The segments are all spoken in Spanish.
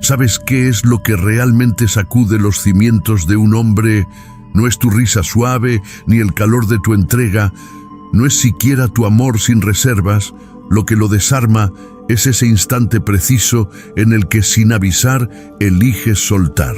¿Sabes qué es lo que realmente sacude los cimientos de un hombre? No es tu risa suave, ni el calor de tu entrega, no es siquiera tu amor sin reservas. Lo que lo desarma es ese instante preciso en el que, sin avisar, eliges soltar.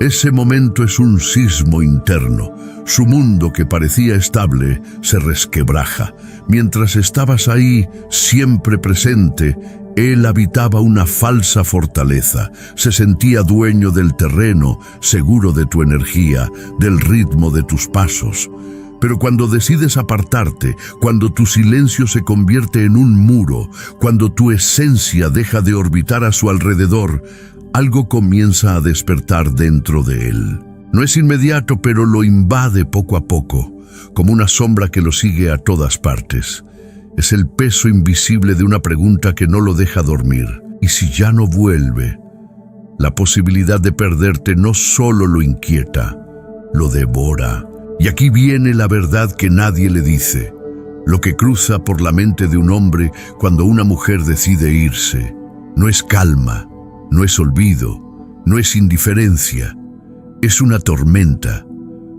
Ese momento es un sismo interno. Su mundo, que parecía estable, se resquebraja. Mientras estabas ahí, siempre presente, él habitaba una falsa fortaleza. Se sentía dueño del terreno, seguro de tu energía, del ritmo de tus pasos. Pero cuando decides apartarte, cuando tu silencio se convierte en un muro, cuando tu esencia deja de orbitar a su alrededor, algo comienza a despertar dentro de él. No es inmediato, pero lo invade poco a poco, como una sombra que lo sigue a todas partes. Es el peso invisible de una pregunta que no lo deja dormir. ¿Y si ya no vuelve? La posibilidad de perderte no solo lo inquieta, lo devora. Y aquí viene la verdad que nadie le dice, lo que cruza por la mente de un hombre cuando una mujer decide irse. No es calma, no es olvido, no es indiferencia, es una tormenta.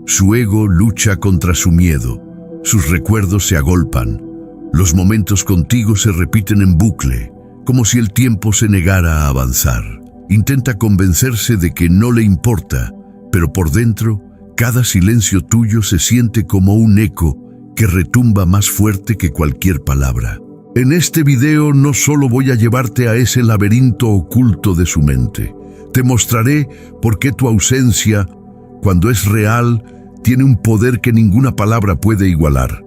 Su ego lucha contra su miedo, sus recuerdos se agolpan, los momentos contigo se repiten en bucle, como si el tiempo se negara a avanzar. Intenta convencerse de que no le importa, pero por dentro, cada silencio tuyo se siente como un eco que retumba más fuerte que cualquier palabra. En este video no solo voy a llevarte a ese laberinto oculto de su mente, te mostraré por qué tu ausencia, cuando es real, tiene un poder que ninguna palabra puede igualar.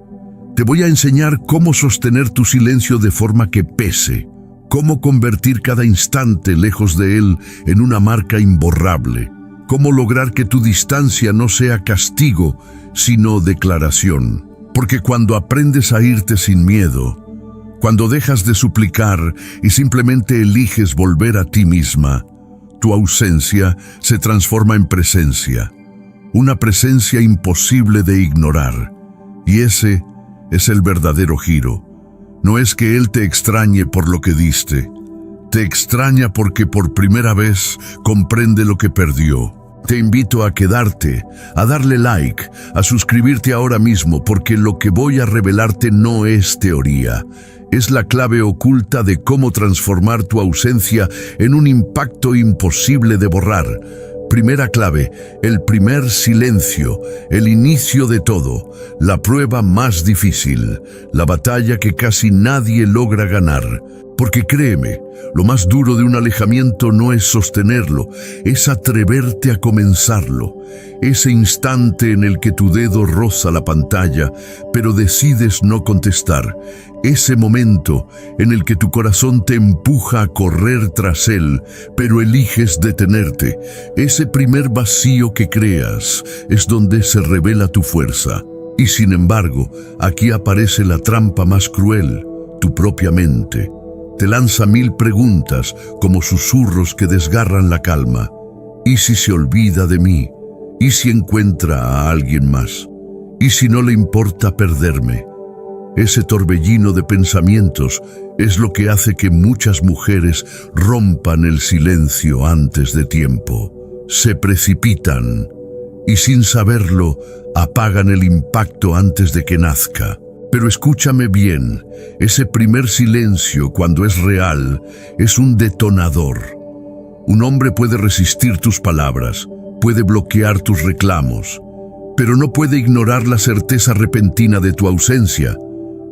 Te voy a enseñar cómo sostener tu silencio de forma que pese, cómo convertir cada instante lejos de él en una marca imborrable, cómo lograr que tu distancia no sea castigo, sino declaración. Porque cuando aprendes a irte sin miedo, cuando dejas de suplicar y simplemente eliges volver a ti misma, tu ausencia se transforma en presencia, una presencia imposible de ignorar. Y ese es el verdadero giro. No es que él te extrañe por lo que diste, te extraña porque por primera vez comprende lo que perdió. Te invito a quedarte, a darle like, a suscribirte ahora mismo, porque lo que voy a revelarte no es teoría. Es la clave oculta de cómo transformar tu ausencia en un impacto imposible de borrar. Primera clave, el primer silencio, el inicio de todo, la prueba más difícil, la batalla que casi nadie logra ganar. Porque créeme, lo más duro de un alejamiento no es sostenerlo, es atreverte a comenzarlo. Ese instante en el que tu dedo roza la pantalla, pero decides no contestar. Ese momento en el que tu corazón te empuja a correr tras él, pero eliges detenerte. Ese primer vacío que creas es donde se revela tu fuerza. Y sin embargo, aquí aparece la trampa más cruel, tu propia mente. Te lanza 1000 preguntas como susurros que desgarran la calma. ¿Y si se olvida de mí? ¿Y si encuentra a alguien más? ¿Y si no le importa perderme? Ese torbellino de pensamientos es lo que hace que muchas mujeres rompan el silencio antes de tiempo. Se precipitan y sin saberlo apagan el impacto antes de que nazca. Pero escúchame bien, ese primer silencio, cuando es real, es un detonador. Un hombre puede resistir tus palabras, puede bloquear tus reclamos, pero no puede ignorar la certeza repentina de tu ausencia.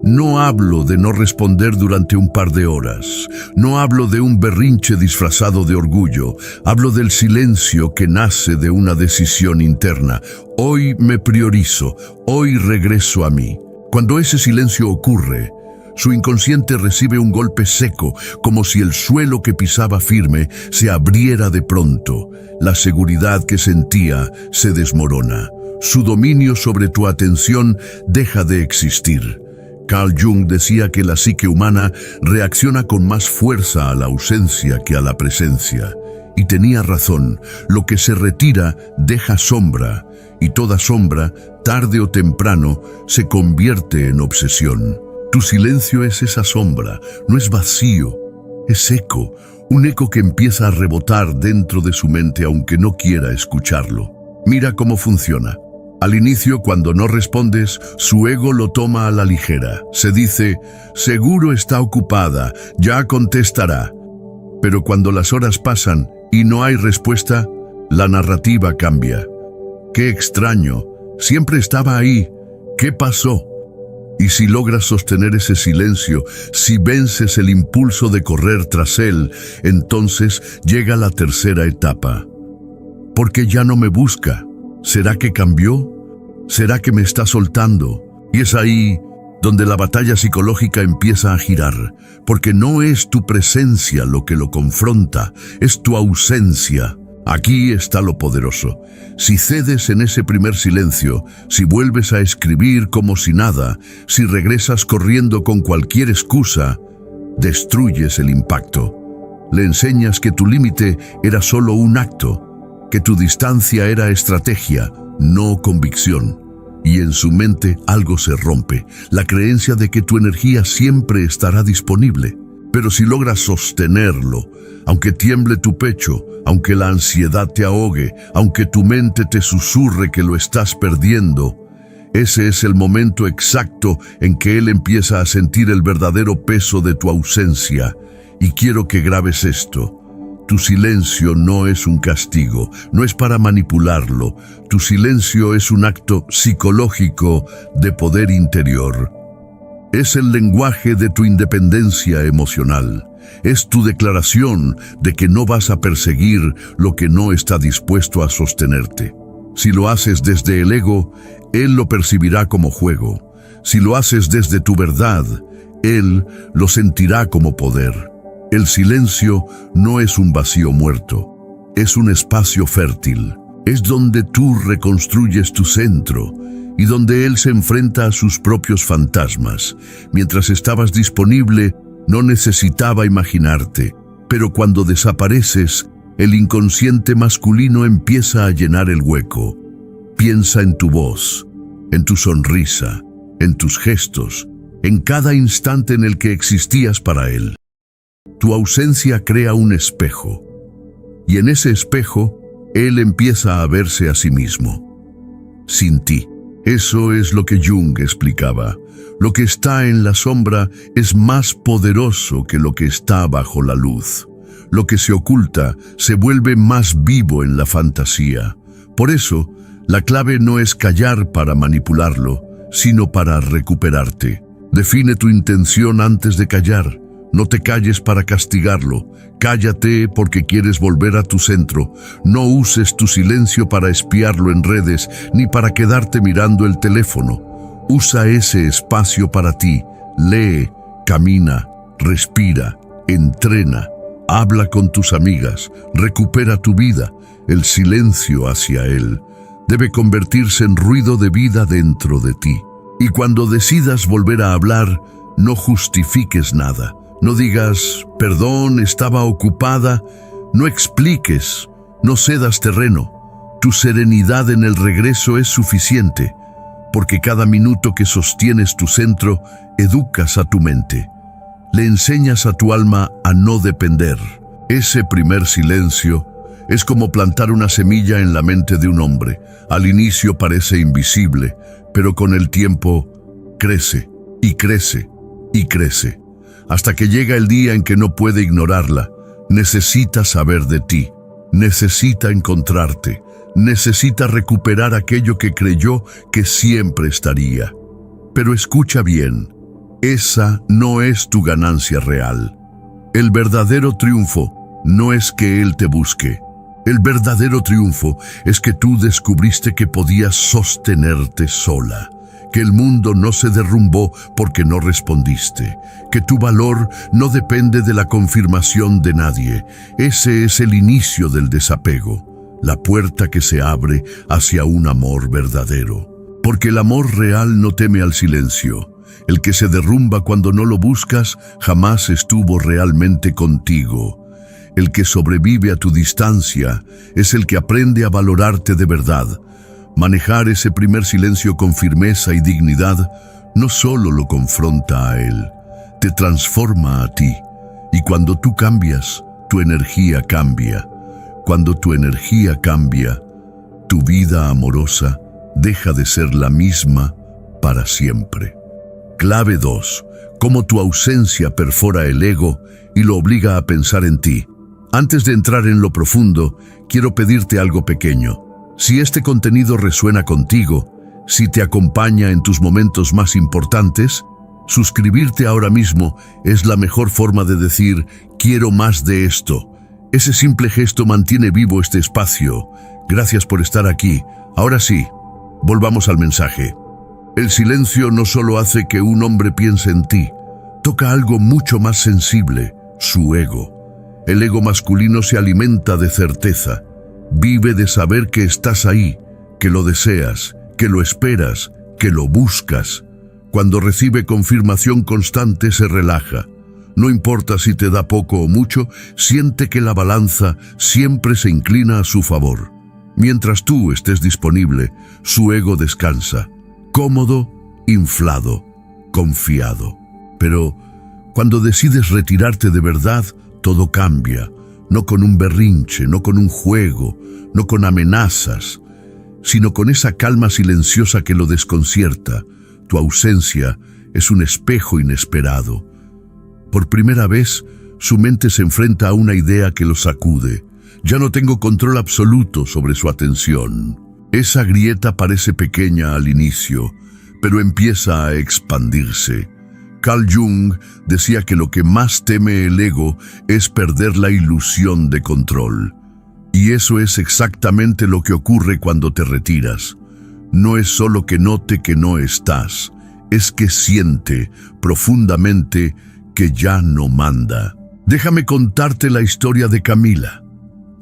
No hablo de no responder durante un par de horas, no hablo de un berrinche disfrazado de orgullo, hablo del silencio que nace de una decisión interna. Hoy me priorizo, hoy regreso a mí. Cuando ese silencio ocurre, su inconsciente recibe un golpe seco, como si el suelo que pisaba firme se abriera de pronto. La seguridad que sentía se desmorona. Su dominio sobre tu atención deja de existir. Carl Jung decía que la psique humana reacciona con más fuerza a la ausencia que a la presencia. Y tenía razón, lo que se retira deja sombra, y toda sombra, tarde o temprano, se convierte en obsesión. Tu silencio es esa sombra, no es vacío, es eco, un eco que empieza a rebotar dentro de su mente aunque no quiera escucharlo. Mira cómo funciona. Al inicio, cuando no respondes, su ego lo toma a la ligera. Se dice, seguro está ocupada, ya contestará. Pero cuando las horas pasan y no hay respuesta, la narrativa cambia. Qué extraño, siempre estaba ahí. ¿Qué pasó? Y si logras sostener ese silencio, si vences el impulso de correr tras él, entonces llega la tercera etapa. ¿Por qué ya no me busca? ¿Será que cambió? ¿Será que me está soltando? Y es ahí donde la batalla psicológica empieza a girar, porque no es tu presencia lo que lo confronta, es tu ausencia. Aquí está lo poderoso. Si cedes en ese primer silencio, si vuelves a escribir como si nada, si regresas corriendo con cualquier excusa, destruyes el impacto. Le enseñas que tu límite era solo un acto, que tu distancia era estrategia, no convicción. Y en su mente algo se rompe, la creencia de que tu energía siempre estará disponible. Pero si logras sostenerlo, aunque tiemble tu pecho, aunque la ansiedad te ahogue, aunque tu mente te susurre que lo estás perdiendo, ese es el momento exacto en que él empieza a sentir el verdadero peso de tu ausencia. Y quiero que grabes esto. Tu silencio no es un castigo, no es para manipularlo. Tu silencio es un acto psicológico de poder interior. Es el lenguaje de tu independencia emocional. Es tu declaración de que no vas a perseguir lo que no está dispuesto a sostenerte. Si lo haces desde el ego, él lo percibirá como juego. Si lo haces desde tu verdad, él lo sentirá como poder. El silencio no es un vacío muerto, es un espacio fértil. Es donde tú reconstruyes tu centro y donde él se enfrenta a sus propios fantasmas. Mientras estabas disponible, no necesitaba imaginarte, pero cuando desapareces, el inconsciente masculino empieza a llenar el hueco. Piensa en tu voz, en tu sonrisa, en tus gestos, en cada instante en el que existías para él. Tu ausencia crea un espejo, y en ese espejo, él empieza a verse a sí mismo, sin ti. Eso es lo que Jung explicaba. Lo que está en la sombra es más poderoso que lo que está bajo la luz. Lo que se oculta se vuelve más vivo en la fantasía. Por eso, la clave no es callar para manipularlo, sino para recuperarte. Define tu intención antes de callar. No te calles para castigarlo. Cállate porque quieres volver a tu centro. No uses tu silencio para espiarlo en redes, ni para quedarte mirando el teléfono. Usa ese espacio para ti. Lee, camina, respira, entrena, habla con tus amigas, recupera tu vida. El silencio hacia él debe convertirse en ruido de vida dentro de ti. Y cuando decidas volver a hablar, no justifiques nada. No digas, perdón, estaba ocupada. No expliques, no cedas terreno. Tu serenidad en el regreso es suficiente, porque cada minuto que sostienes tu centro, educas a tu mente. Le enseñas a tu alma a no depender. Ese primer silencio es como plantar una semilla en la mente de un hombre. Al inicio parece invisible, pero con el tiempo crece y crece y crece. Hasta que llega el día en que no puede ignorarla. Necesita saber de ti, necesita encontrarte, necesita recuperar aquello que creyó que siempre estaría. Pero escucha bien, esa no es tu ganancia real. El verdadero triunfo no es que él te busque. El verdadero triunfo es que tú descubriste que podías sostenerte sola, que el mundo no se derrumbó porque no respondiste, que tu valor no depende de la confirmación de nadie. Ese es el inicio del desapego, la puerta que se abre hacia un amor verdadero. Porque el amor real no teme al silencio. El que se derrumba cuando no lo buscas jamás estuvo realmente contigo. El que sobrevive a tu distancia es el que aprende a valorarte de verdad. Manejar ese primer silencio con firmeza y dignidad no solo lo confronta a él, te transforma a ti. Y cuando tú cambias, tu energía cambia. Cuando tu energía cambia, tu vida amorosa deja de ser la misma para siempre. Clave 2. Cómo tu ausencia perfora el ego y lo obliga a pensar en ti. Antes de entrar en lo profundo, quiero pedirte algo pequeño. Si este contenido resuena contigo, si te acompaña en tus momentos más importantes, suscribirte ahora mismo es la mejor forma de decir, quiero más de esto. Ese simple gesto mantiene vivo este espacio. Gracias por estar aquí. Ahora sí, volvamos al mensaje. El silencio no solo hace que un hombre piense en ti, toca algo mucho más sensible, su ego. El ego masculino se alimenta de certeza, vive de saber que estás ahí, que lo deseas, que lo esperas, que lo buscas. Cuando recibe confirmación constante se relaja. No importa si te da poco o mucho, siente que la balanza siempre se inclina a su favor. Mientras tú estés disponible, su ego descansa, cómodo, inflado, confiado. Pero cuando decides retirarte de verdad, todo cambia. No con un berrinche, no con un juego, no con amenazas, sino con esa calma silenciosa que lo desconcierta. Tu ausencia es un espejo inesperado. Por primera vez, su mente se enfrenta a una idea que lo sacude. Ya no tengo control absoluto sobre su atención. Esa grieta parece pequeña al inicio, pero empieza a expandirse. Carl Jung decía que lo que más teme el ego es perder la ilusión de control. Y eso es exactamente lo que ocurre cuando te retiras. No es solo que note que no estás, es que siente profundamente que ya no manda. Déjame contarte la historia de Camila.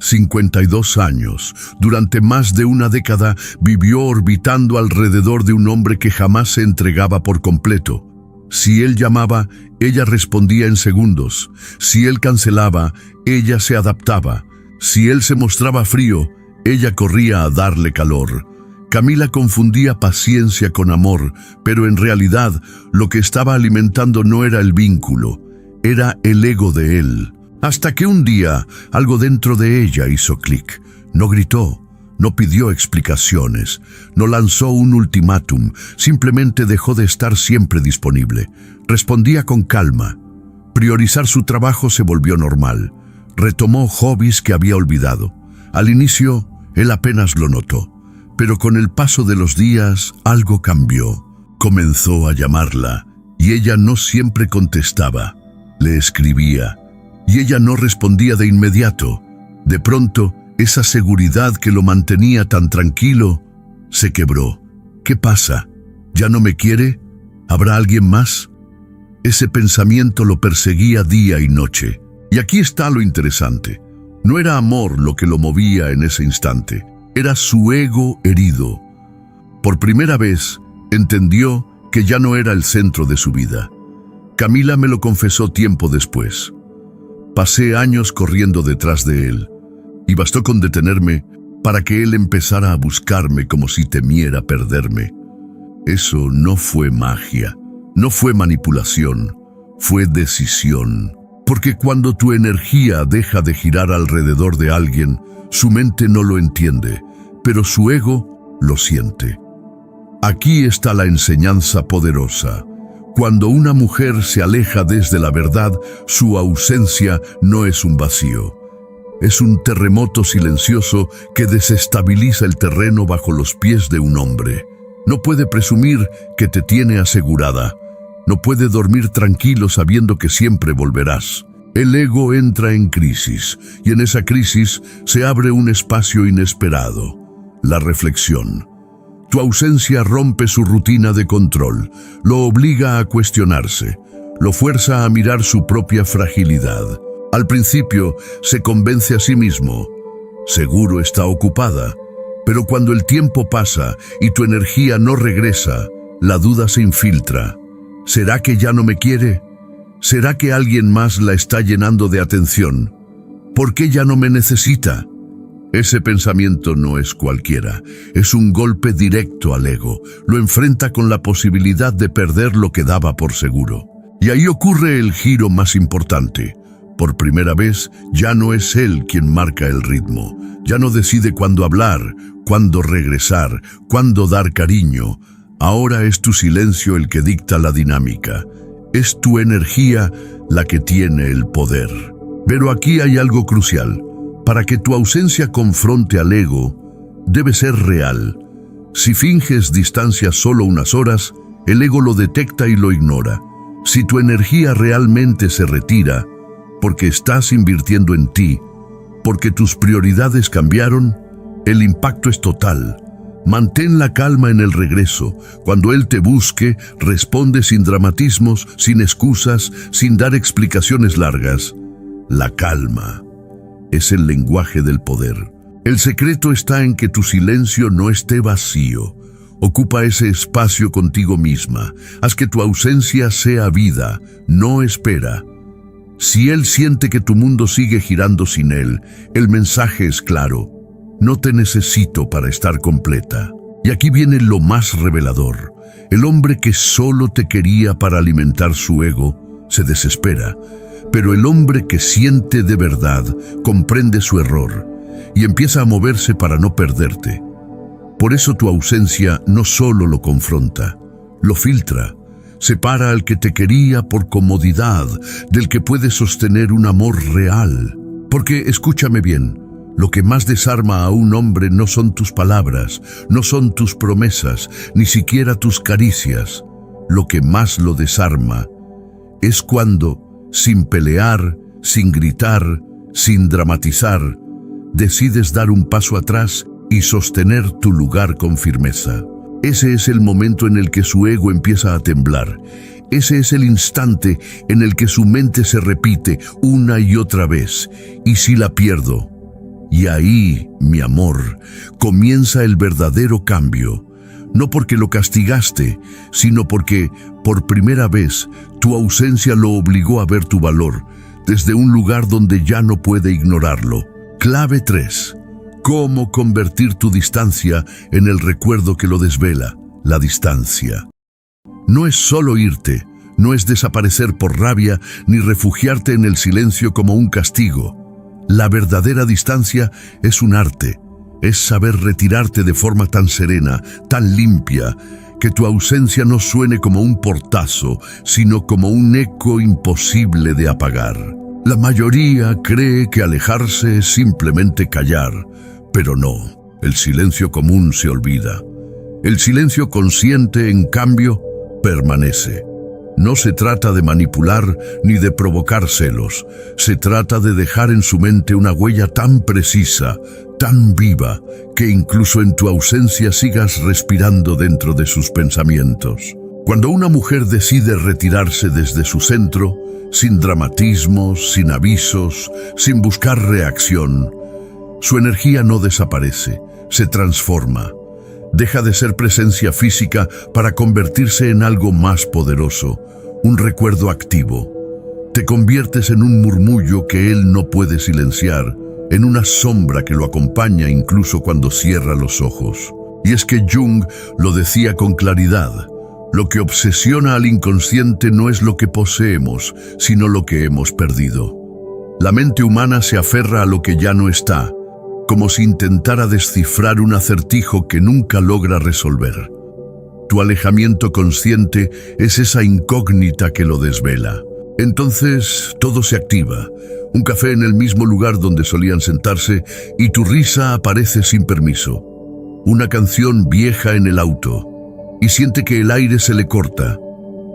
52 años, durante más de una década, vivió orbitando alrededor de un hombre que jamás se entregaba por completo. Si él llamaba, ella respondía en segundos. Si él cancelaba, ella se adaptaba. Si él se mostraba frío, ella corría a darle calor. Camila confundía paciencia con amor, pero en realidad lo que estaba alimentando no era el vínculo, era el ego de él. Hasta que un día algo dentro de ella hizo clic. No gritó, no pidió explicaciones, no lanzó un ultimátum, simplemente dejó de estar siempre disponible. Respondía con calma. Priorizar su trabajo se volvió normal. Retomó hobbies que había olvidado. Al inicio, él apenas lo notó. Pero con el paso de los días, algo cambió. Comenzó a llamarla, y ella no siempre contestaba. Le escribía, y ella no respondía de inmediato. De pronto, esa seguridad que lo mantenía tan tranquilo, se quebró. ¿Qué pasa? ¿Ya no me quiere? ¿Habrá alguien más? Ese pensamiento lo perseguía día y noche. Y aquí está lo interesante. No era amor lo que lo movía en ese instante. Era su ego herido. Por primera vez, entendió que ya no era el centro de su vida. Camila me lo confesó tiempo después. Pasé años corriendo detrás de él, y bastó con detenerme para que él empezara a buscarme como si temiera perderme. Eso no fue magia, no fue manipulación, fue decisión. Porque cuando tu energía deja de girar alrededor de alguien, su mente no lo entiende, pero su ego lo siente. Aquí está la enseñanza poderosa. Cuando una mujer se aleja desde la verdad, su ausencia no es un vacío. Es un terremoto silencioso que desestabiliza el terreno bajo los pies de un hombre. No puede presumir que te tiene asegurada. No puede dormir tranquilo sabiendo que siempre volverás. El ego entra en crisis, y en esa crisis se abre un espacio inesperado, la reflexión. Tu ausencia rompe su rutina de control, lo obliga a cuestionarse, lo fuerza a mirar su propia fragilidad. Al principio se convence a sí mismo, seguro está ocupada, pero cuando el tiempo pasa y tu energía no regresa, la duda se infiltra. ¿Será que ya no me quiere? ¿Será que alguien más la está llenando de atención? ¿Por qué ya no me necesita? Ese pensamiento no es cualquiera, es un golpe directo al ego. Lo enfrenta con la posibilidad de perder lo que daba por seguro. Y ahí ocurre el giro más importante. Por primera vez, ya no es él quien marca el ritmo. Ya no decide cuándo hablar, cuándo regresar, cuándo dar cariño. Ahora es tu silencio el que dicta la dinámica. Es tu energía la que tiene el poder. Pero aquí hay algo crucial. Para que tu ausencia confronte al ego, debe ser real. Si finges distancia solo unas horas, el ego lo detecta y lo ignora. Si tu energía realmente se retira, porque estás invirtiendo en ti, porque tus prioridades cambiaron, el impacto es total. Mantén la calma en el regreso. Cuando él te busque, responde sin dramatismos, sin excusas, sin dar explicaciones largas. La calma es el lenguaje del poder. El secreto está en que tu silencio no esté vacío. Ocupa ese espacio contigo misma. Haz que tu ausencia sea vida, no espera. Si él siente que tu mundo sigue girando sin él, el mensaje es claro. No te necesito para estar completa. Y aquí viene lo más revelador. El hombre que solo te quería para alimentar su ego, se desespera. Pero el hombre que siente de verdad, comprende su error y empieza a moverse para no perderte. Por eso tu ausencia no solo lo confronta, lo filtra. Separa al que te quería por comodidad del que puede sostener un amor real. Porque, escúchame bien, lo que más desarma a un hombre no son tus palabras, no son tus promesas, ni siquiera tus caricias. Lo que más lo desarma es cuando, sin pelear, sin gritar, sin dramatizar, decides dar un paso atrás y sostener tu lugar con firmeza. Ese es el momento en el que su ego empieza a temblar. Ese es el instante en el que su mente se repite una y otra vez. ¿Y si la pierdo? Y ahí, mi amor, comienza el verdadero cambio. No porque lo castigaste, sino porque, por primera vez, tu ausencia lo obligó a ver tu valor, desde un lugar donde ya no puede ignorarlo. Clave 3. ¿Cómo convertir tu distancia en el recuerdo que lo desvela? La distancia. No es solo irte, no es desaparecer por rabia, ni refugiarte en el silencio como un castigo. La verdadera distancia es un arte, es saber retirarte de forma tan serena, tan limpia, que tu ausencia no suene como un portazo, sino como un eco imposible de apagar. La mayoría cree que alejarse es simplemente callar, pero no, el silencio común se olvida. El silencio consciente, en cambio, permanece. No se trata de manipular ni de provocar celos. Se trata de dejar en su mente una huella tan precisa, tan viva, que incluso en tu ausencia sigas respirando dentro de sus pensamientos. Cuando una mujer decide retirarse desde su centro, sin dramatismos, sin avisos, sin buscar reacción, su energía no desaparece, se transforma. Deja de ser presencia física para convertirse en algo más poderoso, un recuerdo activo. Te conviertes en un murmullo que él no puede silenciar, en una sombra que lo acompaña incluso cuando cierra los ojos. Y es que Jung lo decía con claridad: lo que obsesiona al inconsciente no es lo que poseemos, sino lo que hemos perdido. La mente humana se aferra a lo que ya no está, como si intentara descifrar un acertijo que nunca logra resolver. Tu alejamiento consciente es esa incógnita que lo desvela. Entonces todo se activa. Un café en el mismo lugar donde solían sentarse y tu risa aparece sin permiso. Una canción vieja en el auto y siente que el aire se le corta.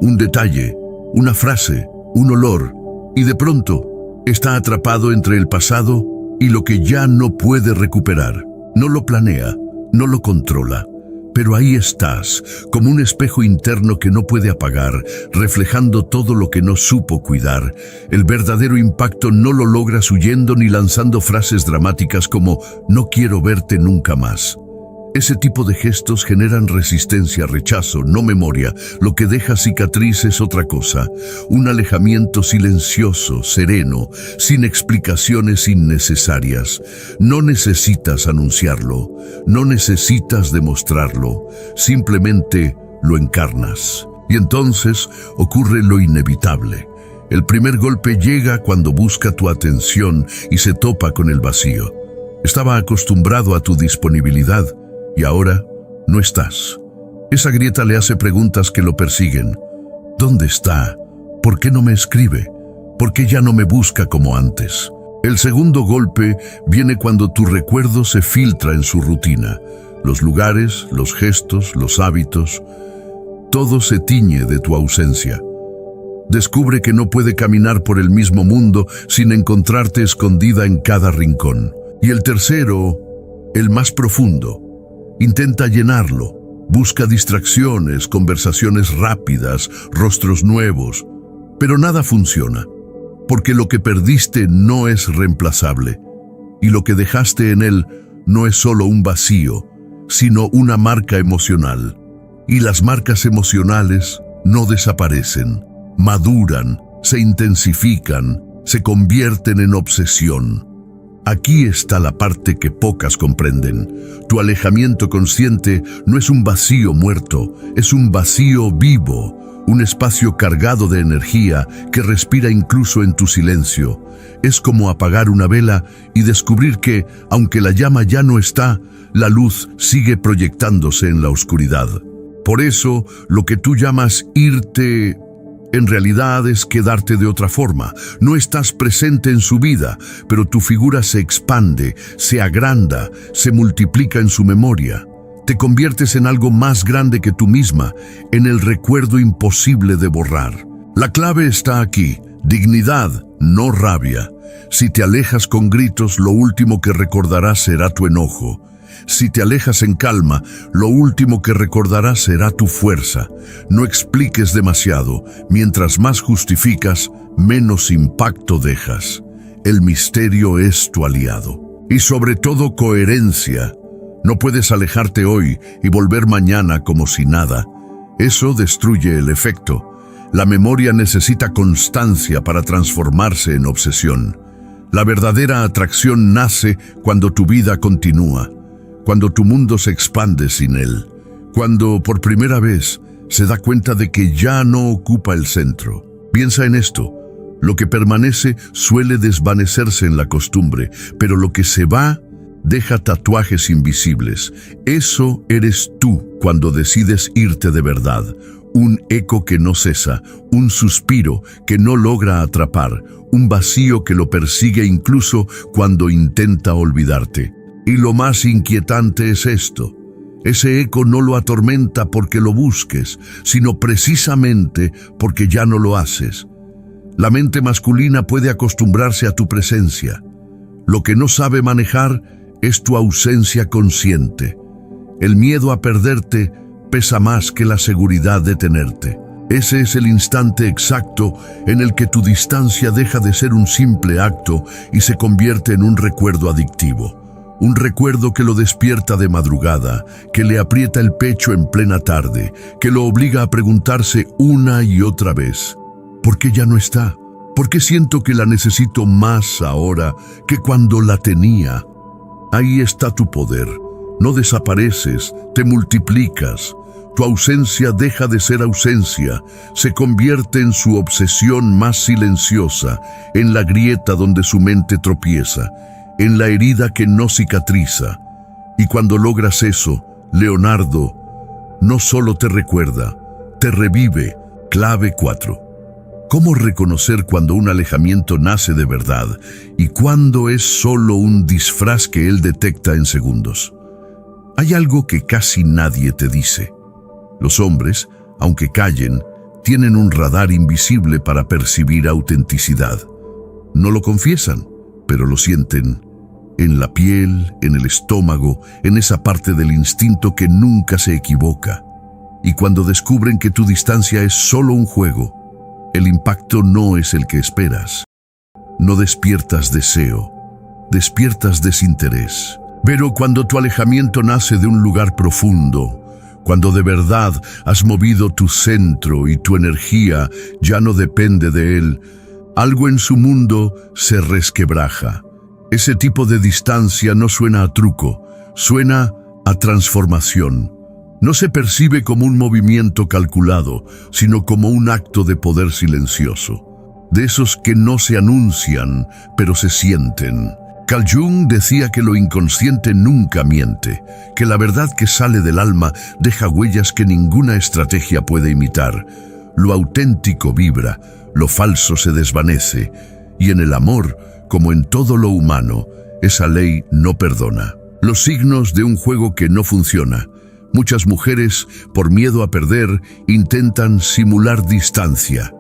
Un detalle, una frase, un olor y de pronto está atrapado entre el pasado y lo que ya no puede recuperar. No lo planea, no lo controla, pero ahí estás, como un espejo interno que no puede apagar, reflejando todo lo que no supo cuidar. El verdadero impacto no lo logras huyendo ni lanzando frases dramáticas como «no quiero verte nunca más». Ese tipo de gestos generan resistencia, rechazo, no memoria. Lo que deja cicatriz es otra cosa. Un alejamiento silencioso, sereno, sin explicaciones innecesarias. No necesitas anunciarlo, no necesitas demostrarlo. Simplemente lo encarnas. Y entonces ocurre lo inevitable. El primer golpe llega cuando busca tu atención y se topa con el vacío. Estaba acostumbrado a tu disponibilidad y ahora no estás. Esa grieta le hace preguntas que lo persiguen. ¿Dónde está? ¿Por qué no me escribe? ¿Por qué ya no me busca como antes? El segundo golpe viene cuando tu recuerdo se filtra en su rutina. Los lugares, los gestos, los hábitos, todo se tiñe de tu ausencia. Descubre que no puede caminar por el mismo mundo sin encontrarte escondida en cada rincón. Y el tercero, el más profundo, intenta llenarlo. Busca distracciones, conversaciones rápidas, rostros nuevos, pero nada funciona, porque lo que perdiste no es reemplazable, y lo que dejaste en él no es solo un vacío, sino una marca emocional. Y las marcas emocionales no desaparecen, maduran, se intensifican, se convierten en obsesión. Aquí está la parte que pocas comprenden. Tu alejamiento consciente no es un vacío muerto, es un vacío vivo, un espacio cargado de energía que respira incluso en tu silencio. Es como apagar una vela y descubrir que, aunque la llama ya no está, la luz sigue proyectándose en la oscuridad. Por eso, lo que tú llamas irte, en realidad es quedarte de otra forma. No estás presente en su vida, pero tu figura se expande, se agranda, se multiplica en su memoria. Te conviertes en algo más grande que tú misma, en el recuerdo imposible de borrar. La clave está aquí: dignidad, no rabia. Si te alejas con gritos, lo último que recordarás será tu enojo. Si te alejas en calma, lo último que recordarás será tu fuerza. No expliques demasiado. Mientras más justificas, menos impacto dejas. El misterio es tu aliado. Y sobre todo, coherencia. No puedes alejarte hoy y volver mañana como si nada. Eso destruye el efecto. La memoria necesita constancia para transformarse en obsesión. La verdadera atracción nace cuando tu vida continúa, cuando tu mundo se expande sin él, cuando por primera vez se da cuenta de que ya no ocupa el centro. Piensa en esto: lo que permanece suele desvanecerse en la costumbre, pero lo que se va deja tatuajes invisibles. Eso eres tú cuando decides irte de verdad. Un eco que no cesa, un suspiro que no logra atrapar, un vacío que lo persigue incluso cuando intenta olvidarte. Y lo más inquietante es esto: ese eco no lo atormenta porque lo busques, sino precisamente porque ya no lo haces. La mente masculina puede acostumbrarse a tu presencia. Lo que no sabe manejar es tu ausencia consciente. El miedo a perderte pesa más que la seguridad de tenerte. Ese es el instante exacto en el que tu distancia deja de ser un simple acto y se convierte en un recuerdo adictivo. Un recuerdo que lo despierta de madrugada, que le aprieta el pecho en plena tarde, que lo obliga a preguntarse una y otra vez: ¿por qué ya no está? ¿Por qué siento que la necesito más ahora que cuando la tenía? Ahí está tu poder. No desapareces, te multiplicas. Tu ausencia deja de ser ausencia, se convierte en su obsesión más silenciosa, en la grieta donde su mente tropieza, en la herida que no cicatriza. Y cuando logras eso, Leonardo no solo te recuerda, te revive. Clave 4. ¿Cómo reconocer cuando un alejamiento nace de verdad y cuándo es solo un disfraz que él detecta en segundos? Hay algo que casi nadie te dice. Los hombres, aunque callen, tienen un radar invisible para percibir autenticidad. No lo confiesan, pero lo sienten. En la piel, en el estómago, en esa parte del instinto que nunca se equivoca. Y cuando descubren que tu distancia es solo un juego, el impacto no es el que esperas. No despiertas deseo, despiertas desinterés. Pero cuando tu alejamiento nace de un lugar profundo, cuando de verdad has movido tu centro y tu energía ya no depende de él, algo en su mundo se resquebraja. Ese tipo de distancia no suena a truco, suena a transformación. No se percibe como un movimiento calculado, sino como un acto de poder silencioso. de esos que no se anuncian, pero se sienten. Carl Jung decía que lo inconsciente nunca miente, que la verdad que sale del alma deja huellas que ninguna estrategia puede imitar. Lo auténtico vibra, lo falso se desvanece, y en el amor, como en todo lo humano, esa ley no perdona. Los signos de un juego que no funciona. Muchas mujeres, por miedo a perder, intentan simular distancia,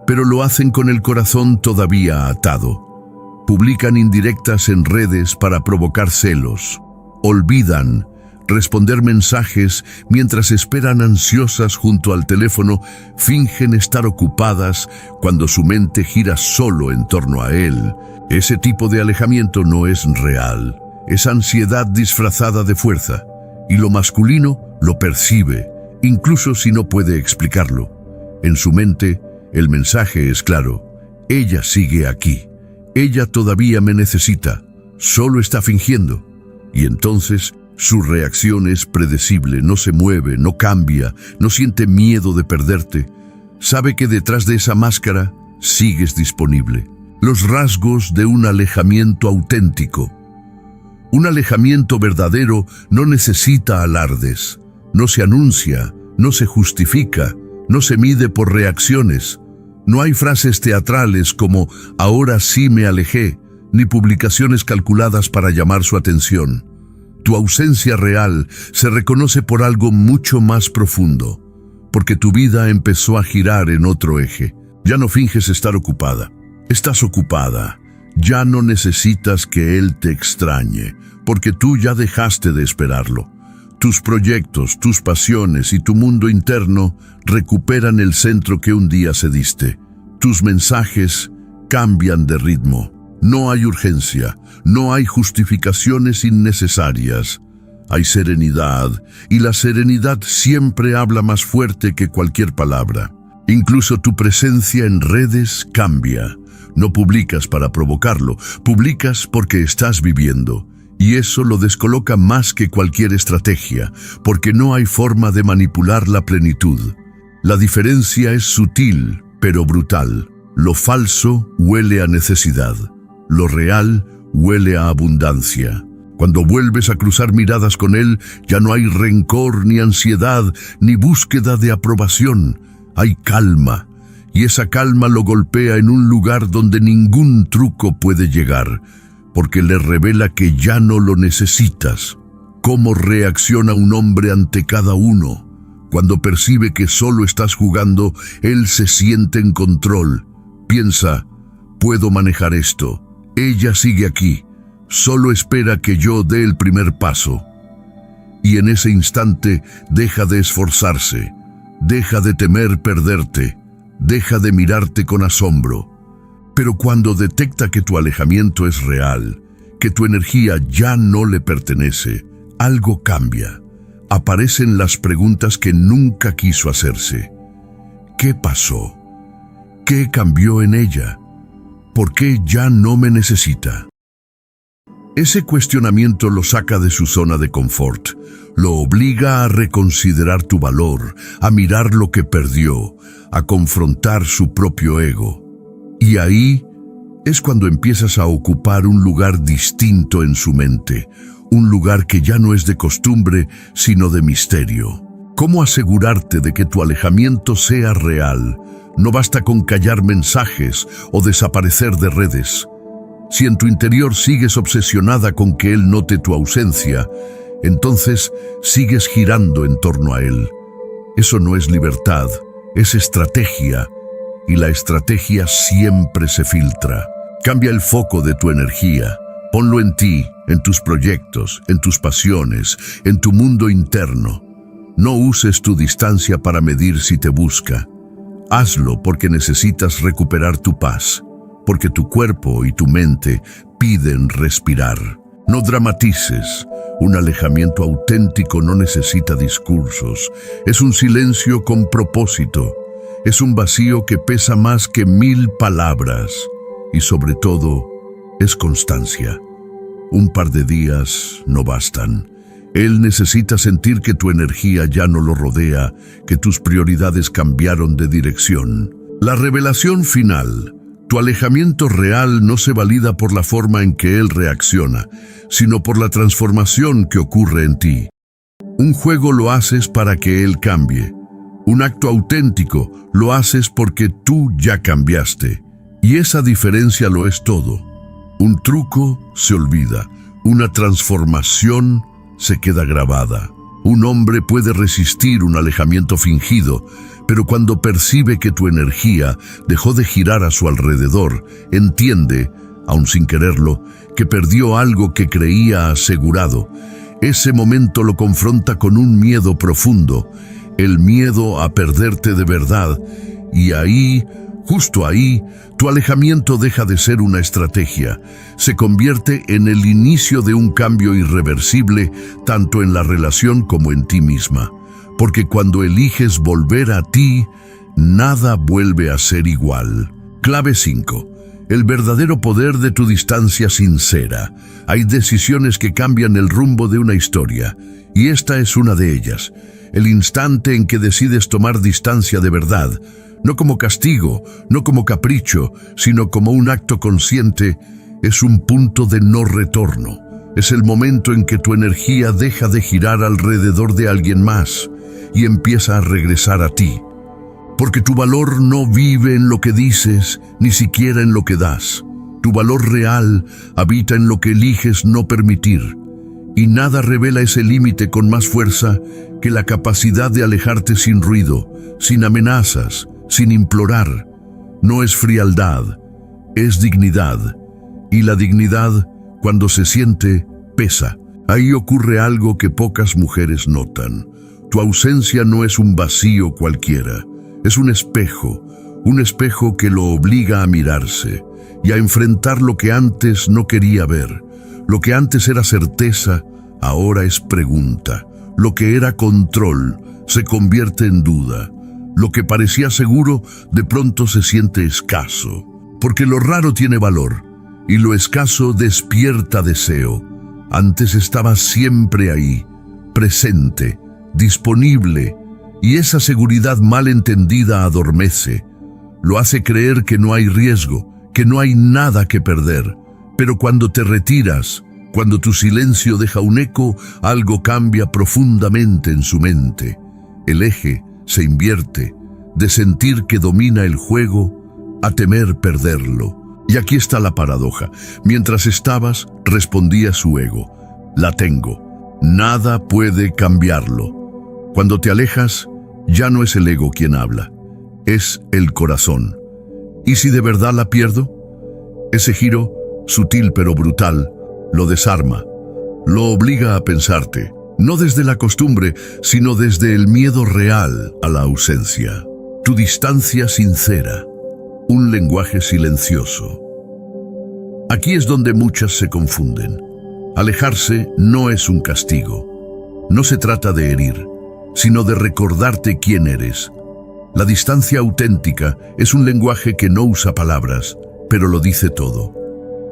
pero lo hacen con el corazón todavía atado. Publican indirectas en redes para provocar celos. Olvidan responder mensajes mientras esperan ansiosas junto al teléfono. Fingen estar ocupadas cuando su mente gira solo en torno a él. Ese tipo de alejamiento no es real. Es ansiedad disfrazada de fuerza. Y lo masculino lo percibe, incluso si no puede explicarlo. En su mente, el mensaje es claro. Ella sigue aquí. Ella todavía me necesita, solo está fingiendo. Y entonces su reacción es predecible, no se mueve, no cambia, no siente miedo de perderte. Sabe que detrás de esa máscara sigues disponible. Los rasgos de un alejamiento auténtico. Un alejamiento verdadero no necesita alardes, no se anuncia, no se justifica, no se mide por reacciones. No hay frases teatrales como «ahora sí me alejé», ni publicaciones calculadas para llamar su atención. Tu ausencia real se reconoce por algo mucho más profundo, porque tu vida empezó a girar en otro eje. Ya no finges estar ocupada. Estás ocupada. Ya no necesitas que él te extrañe, porque tú ya dejaste de esperarlo. Tus proyectos, tus pasiones y tu mundo interno recuperan el centro que un día cediste. Tus mensajes cambian de ritmo. No hay urgencia, no hay justificaciones innecesarias. Hay serenidad, y la serenidad siempre habla más fuerte que cualquier palabra. Incluso tu presencia en redes cambia. No publicas para provocarlo, publicas porque estás viviendo. Y eso lo descoloca más que cualquier estrategia, porque no hay forma de manipular la plenitud. La diferencia es sutil, pero brutal. Lo falso huele a necesidad. Lo real huele a abundancia. Cuando vuelves a cruzar miradas con él, ya no hay rencor, ni ansiedad, ni búsqueda de aprobación. Hay calma, y esa calma lo golpea en un lugar donde ningún truco puede llegar, porque le revela que ya no lo necesitas. ¿Cómo reacciona un hombre ante cada uno? Cuando percibe que solo estás jugando, él se siente en control. Piensa, puedo manejar esto. Ella sigue aquí. Solo espera que yo dé el primer paso. Y en ese instante deja de esforzarse. Deja de temer perderte. Deja de mirarte con asombro. Pero cuando detecta que tu alejamiento es real, que tu energía ya no le pertenece, algo cambia. Aparecen las preguntas que nunca quiso hacerse. ¿Qué pasó? ¿Qué cambió en ella? ¿Por qué ya no me necesita? Ese cuestionamiento lo saca de su zona de confort, lo obliga a reconsiderar tu valor, a mirar lo que perdió, a confrontar su propio ego. Y ahí es cuando empiezas a ocupar un lugar distinto en su mente, un lugar que ya no es de costumbre, sino de misterio. ¿Cómo asegurarte de que tu alejamiento sea real? No basta con callar mensajes o desaparecer de redes. Si en tu interior sigues obsesionada con que él note tu ausencia, entonces sigues girando en torno a él. Eso no es libertad, es estrategia. Y la estrategia siempre se filtra. Cambia el foco de tu energía. Ponlo en ti, en tus proyectos, en tus pasiones, en tu mundo interno. No uses tu distancia para medir si te busca. Hazlo porque necesitas recuperar tu paz, porque tu cuerpo y tu mente piden respirar. No dramatices. Un alejamiento auténtico no necesita discursos. Es un silencio con propósito. Es un vacío que pesa más que 1000 palabras. Y sobre todo, es constancia. Un par de días no bastan. Él necesita sentir que tu energía ya no lo rodea, que tus prioridades cambiaron de dirección. La revelación final. Tu alejamiento real no se valida por la forma en que él reacciona, sino por la transformación que ocurre en ti. Un juego lo haces para que él cambie. Un acto auténtico lo haces porque tú ya cambiaste. Y esa diferencia lo es todo. Un truco se olvida. Una transformación se queda grabada. Un hombre puede resistir un alejamiento fingido, pero cuando percibe que tu energía dejó de girar a su alrededor, entiende, aun sin quererlo, que perdió algo que creía asegurado. Ese momento lo confronta con un miedo profundo, el miedo a perderte de verdad, y ahí, justo ahí, tu alejamiento deja de ser una estrategia, se convierte en el inicio de un cambio irreversible, tanto en la relación como en ti misma. Porque cuando eliges volver a ti, nada vuelve a ser igual. Clave 5. El verdadero poder de tu distancia sincera. Hay decisiones que cambian el rumbo de una historia, y esta es una de ellas. El instante en que decides tomar distancia de verdad, no como castigo, no como capricho, sino como un acto consciente, es un punto de no retorno. Es el momento en que tu energía deja de girar alrededor de alguien más y empieza a regresar a ti. Porque tu valor no vive en lo que dices, ni siquiera en lo que das. Tu valor real habita en lo que eliges no permitir. Y nada revela ese límite con más fuerza que la capacidad de alejarte sin ruido, sin amenazas, sin implorar. No es frialdad, es dignidad. Y la dignidad, cuando se siente, pesa. Ahí ocurre algo que pocas mujeres notan. Tu ausencia no es un vacío cualquiera, es un espejo que lo obliga a mirarse y a enfrentar lo que antes no quería ver. Lo que antes era certeza, ahora es pregunta. Lo que era control se convierte en duda. Lo que parecía seguro de pronto se siente escaso, porque lo raro tiene valor y lo escaso despierta deseo. Antes estabas siempre ahí, presente, disponible, y esa seguridad mal entendida adormece. Lo hace creer que no hay riesgo, que no hay nada que perder. Pero cuando te retiras, cuando tu silencio deja un eco, algo cambia profundamente en su mente. El eje se invierte, de sentir que domina el juego a temer perderlo. Y aquí está la paradoja. Mientras estabas, respondía su ego: la tengo. Nada puede cambiarlo. Cuando te alejas, ya no es el ego quien habla, es el corazón. ¿Y si de verdad la pierdo? Ese giro, sutil pero brutal, lo desarma, lo obliga a pensarte, no desde la costumbre, sino desde el miedo real a la ausencia. Tu distancia sincera, un lenguaje silencioso. Aquí es donde muchas se confunden. Alejarse no es un castigo. No se trata de herir, sino de recordarte quién eres. La distancia auténtica es un lenguaje que no usa palabras, pero lo dice todo.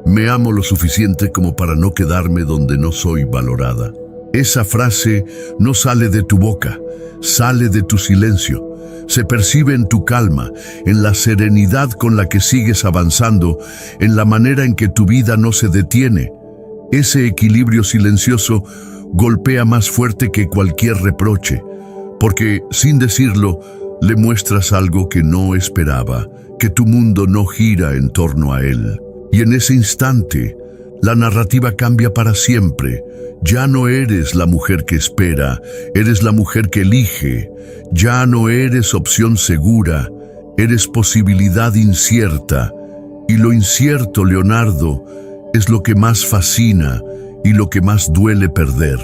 Me amo lo suficiente como para no quedarme donde no soy valorada. Esa frase no sale de tu boca, sale de tu silencio. Se percibe en tu calma, en la serenidad con la que sigues avanzando, en la manera en que tu vida no se detiene. Ese equilibrio silencioso golpea más fuerte que cualquier reproche, porque, sin decirlo, le muestras algo que no esperaba, que tu mundo no gira en torno a él. Y en ese instante, la narrativa cambia para siempre. Ya no eres la mujer que espera, eres la mujer que elige. Ya no eres opción segura, eres posibilidad incierta. Y lo incierto, Leonardo, es lo que más fascina y lo que más duele perder.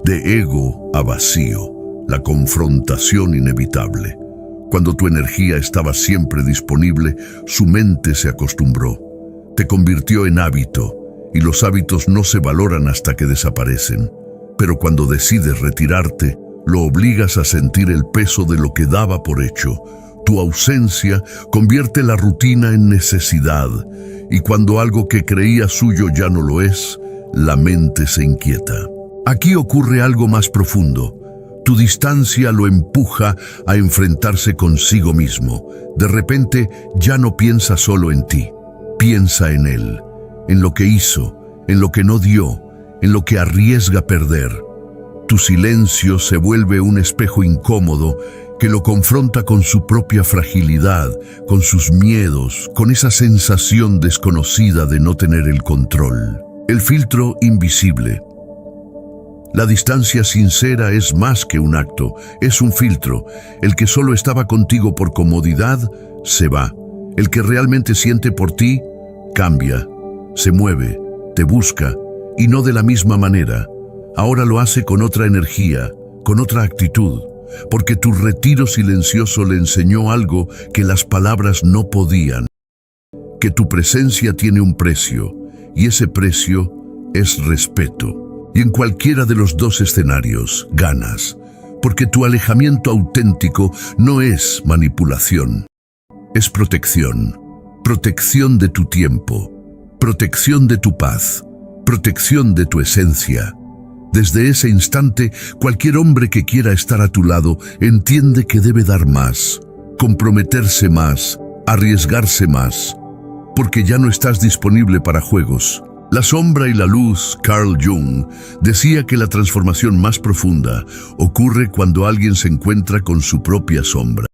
De ego a vacío, la confrontación inevitable. Cuando tu energía estaba siempre disponible, su mente se acostumbró. Te convirtió en hábito, y los hábitos no se valoran hasta que desaparecen. Pero cuando decides retirarte, lo obligas a sentir el peso de lo que daba por hecho. Tu ausencia convierte la rutina en necesidad, y cuando algo que creía suyo ya no lo es, la mente se inquieta. Aquí ocurre algo más profundo. Tu distancia lo empuja a enfrentarse consigo mismo. De repente ya no piensa solo en ti. Piensa en él, en lo que hizo, en lo que no dio, en lo que arriesga perder. Tu silencio se vuelve un espejo incómodo que lo confronta con su propia fragilidad, con sus miedos, con esa sensación desconocida de no tener el control. El filtro invisible. La distancia sincera es más que un acto, es un filtro. El que solo estaba contigo por comodidad, se va. El que realmente siente por ti, cambia, se mueve, te busca, y no de la misma manera. Ahora lo hace con otra energía, con otra actitud, porque tu retiro silencioso le enseñó algo que las palabras no podían. Que tu presencia tiene un precio, y ese precio es respeto. Y en cualquiera de los dos escenarios ganas, porque tu alejamiento auténtico no es manipulación, es protección. Protección de tu tiempo, protección de tu paz, protección de tu esencia. Desde ese instante, cualquier hombre que quiera estar a tu lado entiende que debe dar más, comprometerse más, arriesgarse más, porque ya no estás disponible para juegos. La sombra y la luz, Carl Jung, decía que la transformación más profunda ocurre cuando alguien se encuentra con su propia sombra.